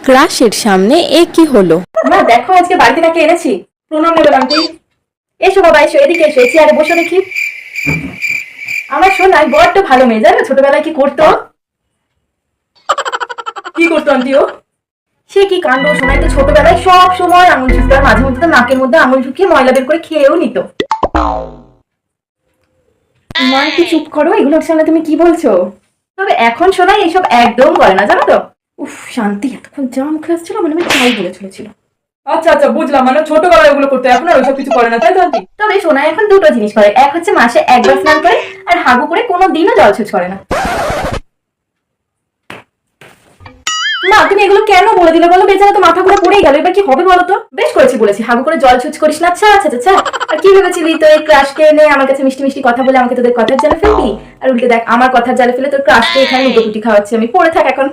ক্রাশের সামনে এ কি হলো? না দেখো আজকে বাড়িতে নাকি এনেছি। প্রণাম নেবেন আন্টি। এসো বাবা এসো, এদিকে এসো, চেয়ারে বসে দেখি। আমার সোনাই বড্ড ভালো মেয়ে, জানো ছোটবেলায় কি করতো? কি করতো আন্টি ও? সে কি কাণ্ড, সোনাই তো ছোটবেলায় সব সময় আঙুল চুষতো, আর মাঝে মধ্যে তো নাকের মধ্যে আঙুল ঢুকিয়ে ময়লা বের করে খেয়েও নিত। মা একটু চুপ করো, এগুলোর সামনে তুমি কি বলছো? তবে এখন সোনাই এইসব একদম করে না, জানো তো। উফ শান্তি, এতক্ষণ যা মুখে আসছিল মনে হয় চাই বলে চলেছিল। আচ্ছা আচ্ছা বুঝলাম, মানে ছোটবেলায় ওগুলো করতে, এখন আর ওইসব কিছু করে না, তাই তো আন্টি? তবে সোনাই এখন দুটো জিনিস করে, এক হচ্ছে মাসে একবার স্নান করে, আর হাগু করে কোনো দিনও জলছুচ করে না। মা তুমি এগুলো কেন বলে দিলে বলো? বেচারা তো মাথা ঘুরে পড়েই গেল, এবার কি হবে বলো তো? বেশ করেছি বলেছি, হাগু করে জল ছুচ করিস না। আচ্ছা আচ্ছা আচ্ছা। আর কি ভেবেছিলি তো এই ক্রাশকে এনে আমার কাছে মিষ্টি মিষ্টি কথা বলে আমাকে তোদের কথার জালে ফেলবি? আর উল্টে দেখ, আমার কথার জালে ফেলে তোর ক্রাশকে এখানে লুটোপুটি খাওয়াচ্ছি আমি। পড়ে থাক এখন।